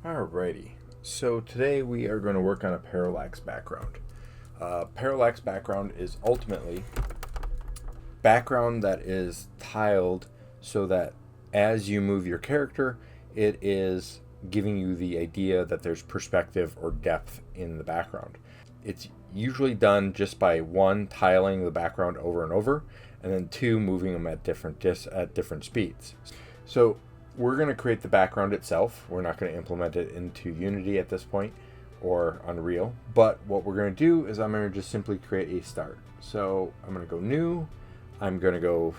Alrighty, so today we are going to work on a parallax background. Parallax background is ultimately background that is tiled so that as you move your character, it is giving you the idea that there's perspective or depth in the background. It's usually done just by one, tiling the background over and over, and then two, moving them at different speeds. So we're going to create the background itself. We're not going to implement it into Unity at this point or Unreal, but what we're going to do is I'm going to just simply create a start. So I'm going to go new, I'm going to go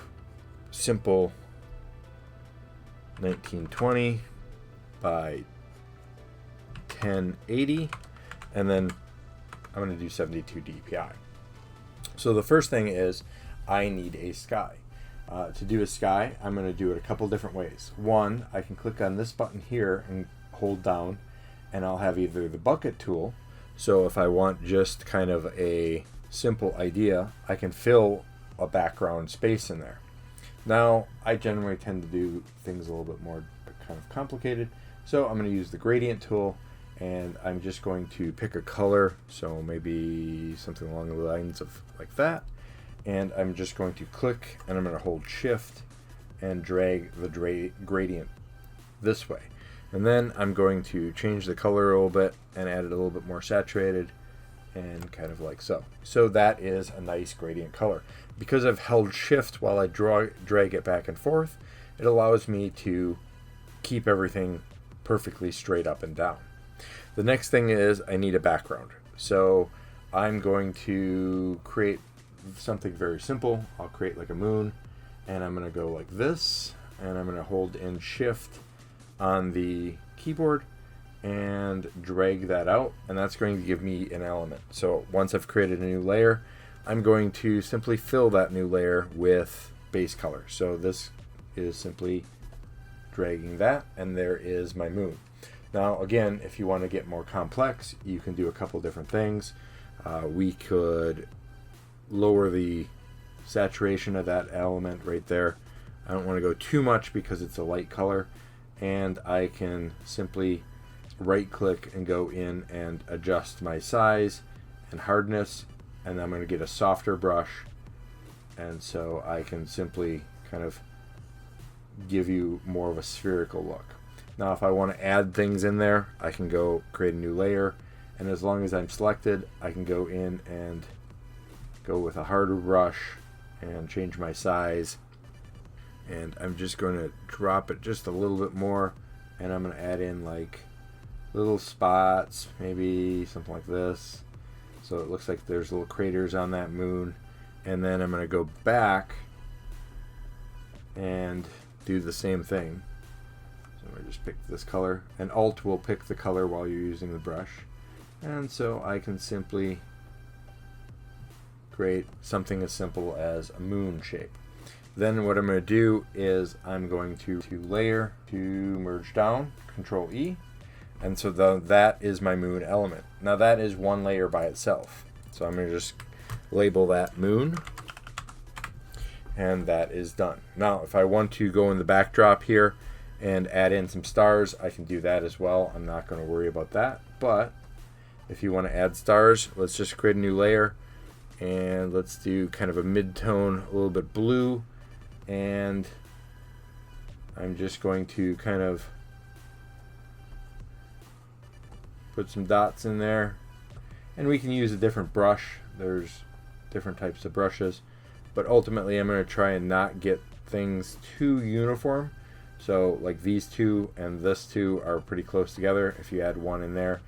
simple 1920 by 1080, and then I'm going to do 72 dpi. So the first thing is I need a sky. To do a sky, I'm going to do it a couple different ways. One, I can click on this button here and hold down, and I'll have either the bucket tool. So if I want just kind of a simple idea, I can fill a background space in there. Now, I generally tend to do things a little bit more kind of complicated. So I'm going to use the gradient tool, and I'm just going to pick a color. So maybe something along the lines of like that. And I'm just going to click, and I'm going to hold shift and drag the gradient this way. And then I'm going to change the color a little bit and add it a little bit more saturated, and kind of like so. So that is a nice gradient color. Because I've held shift while I drag it back and forth, it allows me to keep everything perfectly straight up and down. The next thing is I need a background. So I'm going to create something very simple. I'll create like a moon, and I'm going to go like this, and I'm going to hold in shift on the keyboard and drag that out, and that's going to give me an element. So once I've created a new layer, I'm going to simply fill that new layer with base color. So this is simply dragging that, and there is my moon. Now again, if you want to get more complex, you can do a couple different things. We could lower the saturation of that element right there. I don't want to go too much because it's a light color, and I can simply right click and go in and adjust my size and hardness, and I'm going to get a softer brush, and so I can simply kind of give you more of a spherical look. Now if I want to add things in there, I can go create a new layer, and as long as I'm selected, I can go in and go with a harder brush and change my size, and I'm just going to drop it just a little bit more, and I'm going to add in like little spots, maybe something like this, so it looks like there's little craters on that moon. And then I'm going to go back and do the same thing. So I just pick this color, and Alt will pick the color while you're using the brush, and so I can simply create something as simple as a moon shape. Then what I'm going to do is I'm going to layer to merge down, Control E, and so that is my moon element. Now that is one layer by itself. So I'm going to just label that moon, and that is done. Now if I want to go in the backdrop here and add in some stars, I can do that as well. I'm not going to worry about that, but if you want to add stars, let's just create a new layer, and let's do kind of a mid-tone, a little bit blue, and I'm just going to kind of put some dots in there, and we can use a different brush. There's different types of brushes, but ultimately I'm going to try and not get things too uniform. So like these two and this two are pretty close together if you add one in there.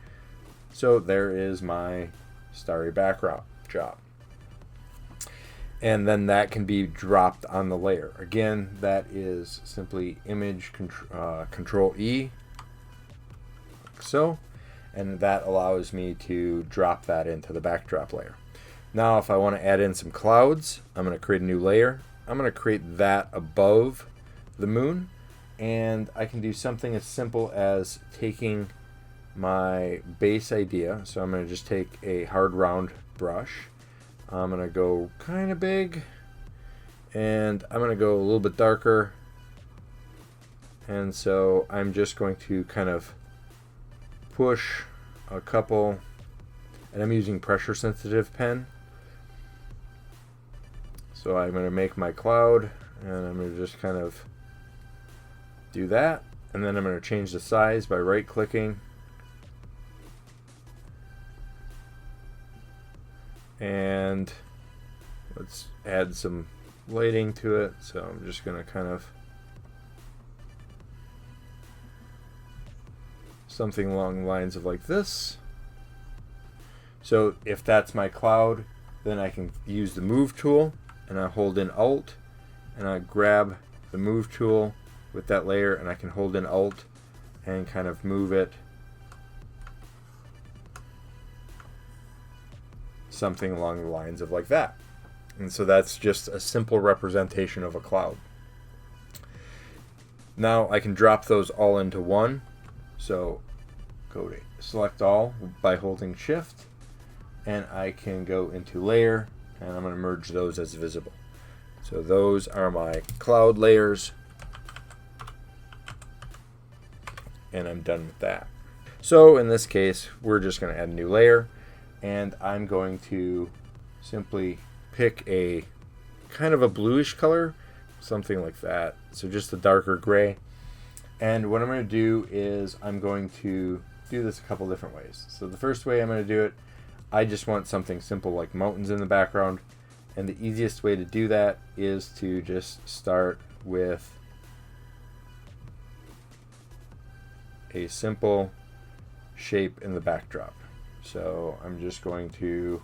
So there is my starry background job. And then that can be dropped on the layer. Again, that is simply image Control E, like so, and that allows me to drop that into the backdrop layer. Now if I want to add in some clouds, I'm going to create a new layer. I'm going to create that above the moon, and I can do something as simple as taking my base idea. So I'm going to just take a hard round brush, I'm going to go kind of big, and I'm going to go a little bit darker. And so I'm just going to kind of push a couple, and I'm using pressure sensitive pen. So I'm going to make my cloud, and I'm going to just kind of do that. And then I'm going to change the size by right clicking. And let's add some lighting to it. So I'm just going to kind of something along the lines of like this. So if that's my cloud, then I can use the move tool, and I hold in Alt, and I grab the move tool with that layer, and I can hold in Alt and kind of move it something along the lines of like that. And so that's just a simple representation of a cloud. Now I can drop those all into one. So go to select all by holding Shift, and I can go into layer, and I'm going to merge those as visible. So those are my cloud layers, and I'm done with that. So in this case, we're just going to add a new layer, and I'm going to simply pick a kind of a bluish color, something like that. So just a darker gray. And what I'm going to do is I'm going to do this a couple different ways. So the first way I'm going to do it, I just want something simple like mountains in the background. And the easiest way to do that is to just start with a simple shape in the backdrop. So I'm just going to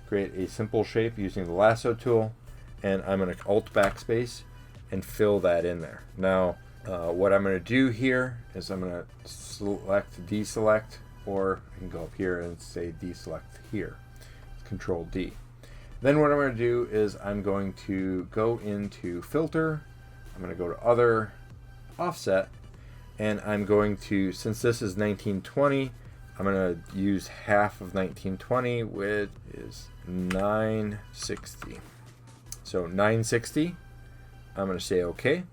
create a simple shape using the lasso tool, and I'm going to Alt backspace and fill that in there. Now what I'm going to do here is I'm going to select deselect, or I can go up here and say deselect here. Control D. Then what I'm going to do is I'm going to go into filter, I'm going to go to other, offset, and I'm going to, since this is 1920, I'm going to use half of 1920, which is 960. So 960, I'm going to say OK.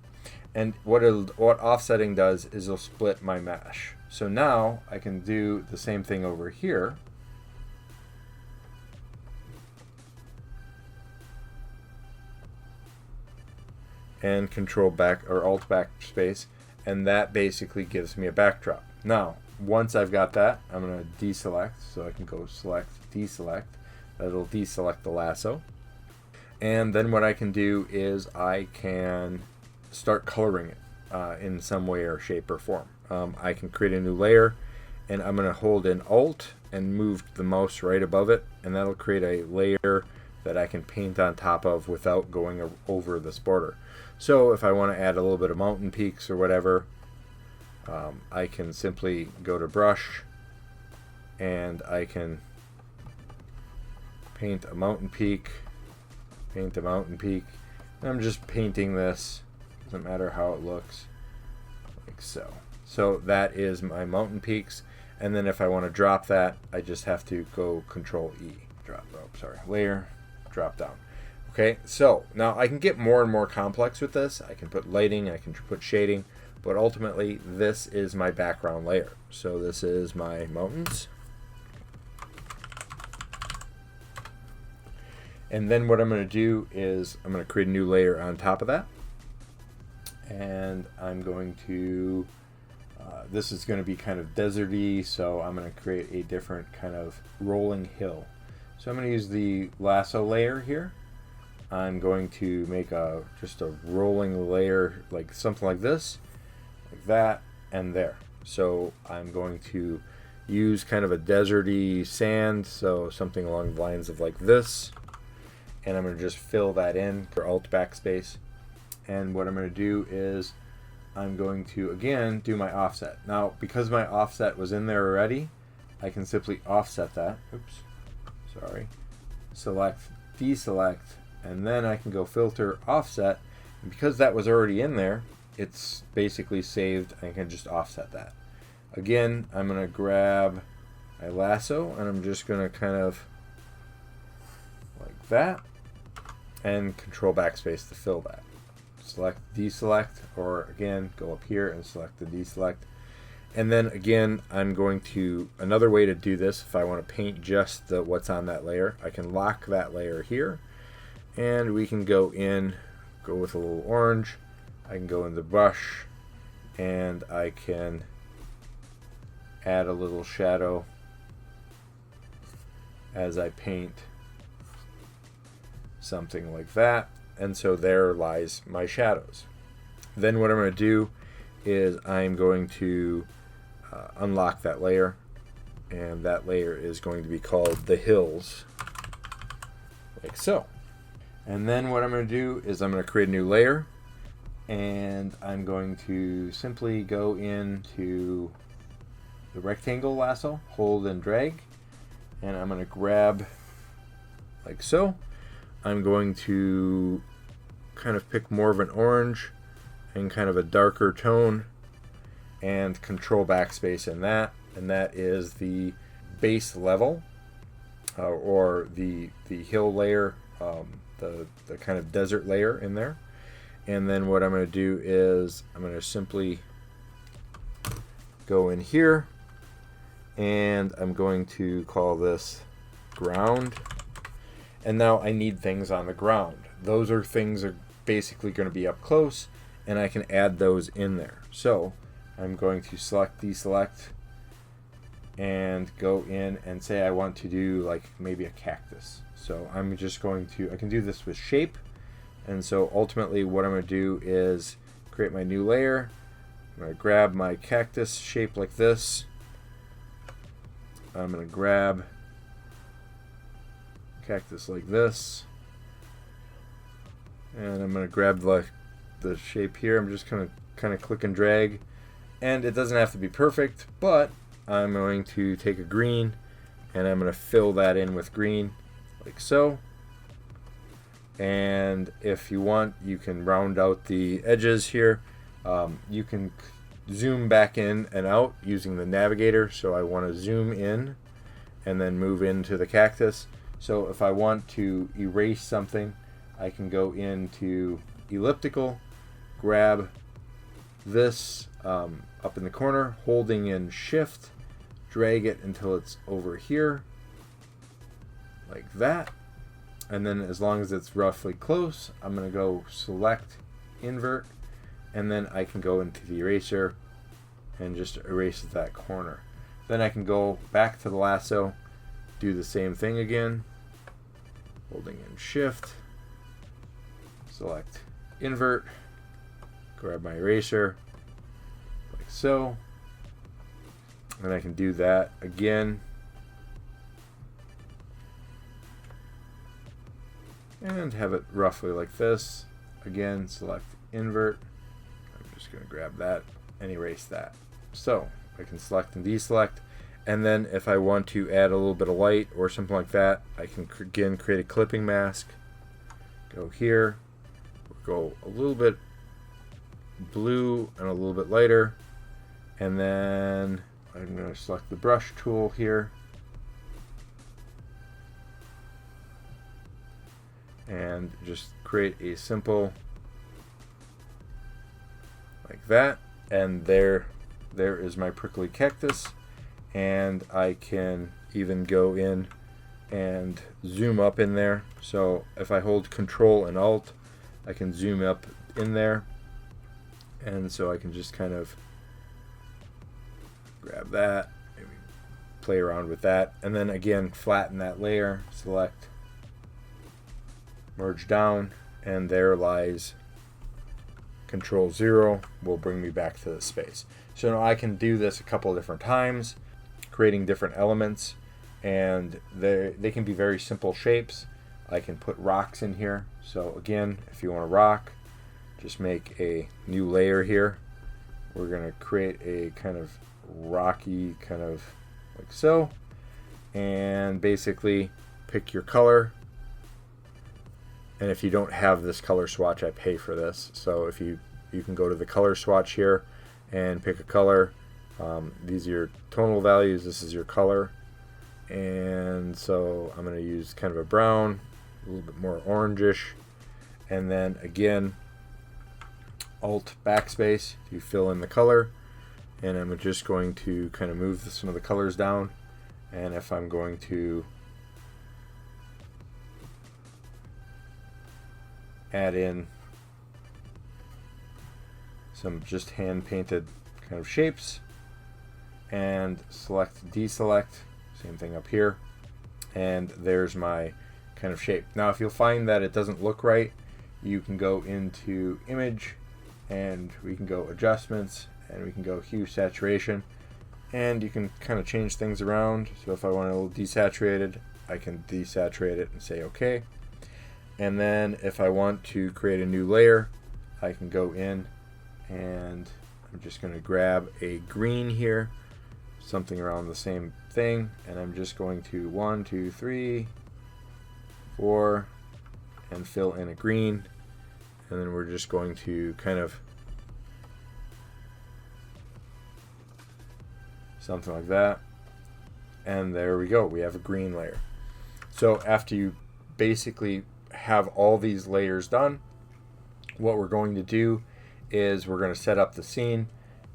And what offsetting does is it'll split my mesh. So now I can do the same thing over here. And control back or alt backspace, and that basically gives me a backdrop. Now, once I've got that, I'm going to deselect, so I can go select, deselect. That'll deselect the lasso. And then what I can do is I can start coloring it in some way or shape or form. I can create a new layer, and I'm going to hold in Alt and move the mouse right above it, and that'll create a layer that I can paint on top of without going over this border. So if I want to add a little bit of mountain peaks or whatever, I can simply go to brush, and I can paint a mountain peak, paint a mountain peak. And I'm just painting this, doesn't matter how it looks, like so. So that is my mountain peaks. And then if I want to drop that, I just have to go Control E, layer, drop down. Okay, so now I can get more and more complex with this. I can put lighting, I can put shading, but ultimately this is my background layer. So this is my mountains. And then what I'm going to do is I'm going to create a new layer on top of that. And I'm going to, this is going to be kind of deserty, so I'm going to create a different kind of rolling hill. So I'm going to use the lasso layer here. I'm going to make just a rolling layer, like something like this, like that, and there. So I'm going to use kind of a deserty sand, so something along the lines of like this, and I'm going to just fill that in for Alt backspace. And what I'm going to do is I'm going to again do my offset. Now because my offset was in there already, I can simply offset that. Select, deselect, and then I can go filter, offset, and because that was already in there, it's basically saved. I can just offset that. Again, I'm going to grab my lasso, and I'm just going to kind of that, and control backspace to fill that. Select deselect, or again go up here and select the deselect. And then again, I'm going to, another way to do this, if I want to paint just what's on that layer, I can lock that layer here, and we can go with a little orange. I can go in the brush, and I can add a little shadow as I paint something like that. And so there lies my shadows. Then what I'm going to do is I'm going to unlock that layer, and that layer is going to be called the hills, like so. And then what I'm going to do is I'm going to create a new layer, and I'm going to simply go into the rectangle lasso, hold and drag, and I'm going to grab like so. I'm going to kind of pick more of an orange and kind of a darker tone, and control backspace in that, and that is the base level, or the hill layer, the kind of desert layer in there. And then what I'm going to do is I'm going to simply go in here, and I'm going to call this ground. And now I need things on the ground. Those are things that are basically going to be up close, and I can add those in there. So I'm going to select deselect and go in and say I want to do like maybe a cactus. So I'm just going to, I can do this with shape. And so ultimately what I'm going to do is create my new layer. I'm going to grab my cactus shape like this. I'm going to grab cactus like this. And I'm going to grab the shape here. I'm just going to kind of click and drag. And it doesn't have to be perfect, but I'm going to take a green, and I'm going to fill that in with green, like so. And if you want, you can round out the edges here. You can zoom back in and out using the navigator. So I want to zoom in and then move into the cactus. So if I want to erase something, I can go into elliptical, grab this up in the corner, holding in shift, drag it until it's over here, like that. And then as long as it's roughly close, I'm going to go select invert, and then I can go into the eraser and just erase that corner. Then I can go back to the lasso, do the same thing again, holding in shift, select invert, grab my eraser like so, and I can do that again, and have it roughly like this. Again, select invert. I'm just going to grab that and erase that. So I can select and deselect, and then if I want to add a little bit of light or something like that, I can again create a clipping mask, go here, go a little bit blue and a little bit lighter, and then I'm going to select the brush tool here and just create a simple like that, and there is my prickly cactus. And I can even go in and zoom up in there. So if I hold Control and Alt, I can zoom up in there, and so I can just kind of grab that, maybe play around with that, and then again flatten that layer, select merge down, and there lies Control 0 will bring me back to the space. So now I can do this a couple of different times, creating different elements, and they can be very simple shapes. I can put rocks in here. So again, if you want a rock, just make a new layer here. We're going to create a kind of rocky, kind of like so, and basically pick your color. And if you don't have this color swatch, I pay for this. So if you can go to the color swatch here and pick a color. These are your tonal values. This is your color. And so I'm going to use kind of a brown, a little bit more orangish. And then again, Alt backspace to fill in the color. And I'm just going to kind of move some of the colors down. And if I'm going to add in some just hand painted kind of shapes, and select, deselect, same thing up here, and there's my kind of shape. Now if you'll find that it doesn't look right, you can go into image and we can go adjustments and we can go hue saturation, and you can kind of change things around. So if I want it a little desaturated, I can desaturate it and say okay. And then if I want to create a new layer, I can go in and I'm just going to grab a green here, something around the same thing, and I'm just going to 1, 2, 3, 4 and fill in a green, and then we're just going to kind of something like that, and there we go, we have a green layer. So after you basically have all these layers done, what we're going to do is we're going to set up the scene,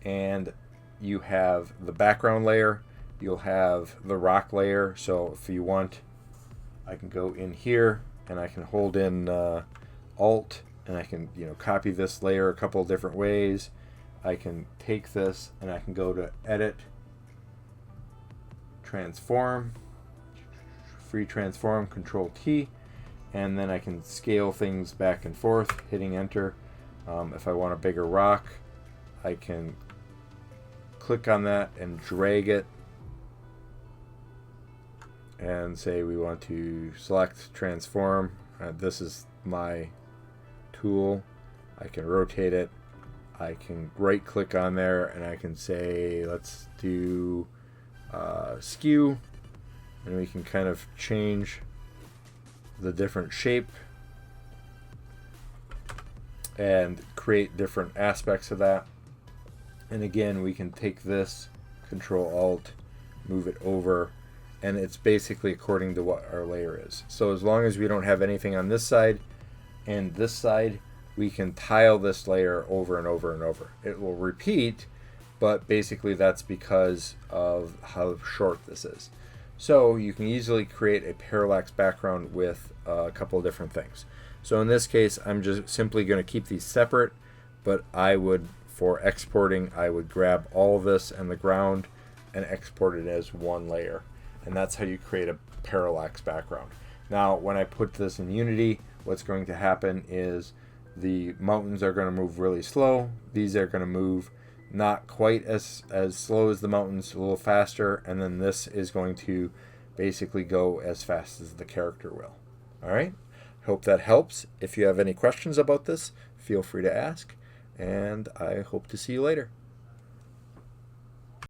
and you have the background layer, you'll have the rock layer. So if you want, I can go in here and I can hold in Alt, and I can copy this layer a couple of different ways. I can take this and I can go to Edit, Transform, Free Transform, Control T, and then I can scale things back and forth, hitting Enter. If I want a bigger rock, I can click on that and drag it and say we want to select transform. This is my tool. I can rotate it. I can right click on there and I can say let's do skew, and we can kind of change the different shape and create different aspects of that. And again, we can take this, Control Alt, move it over, and it's basically according to what our layer is. So as long as we don't have anything on this side and this side, we can tile this layer over and over and over. It will repeat, but basically that's because of how short this is. So you can easily create a parallax background with a couple of different things. So in this case, I'm just simply going to keep these separate, but I would, for exporting, I would grab all of this and the ground and export it as one layer. And that's how you create a parallax background. Now, when I put this in Unity, what's going to happen is the mountains are going to move really slow. These are going to move not quite as slow as the mountains, a little faster, and then this is going to basically go as fast as the character will. All right? Hope that helps. If you have any questions about this, feel free to ask, and I hope to see you later.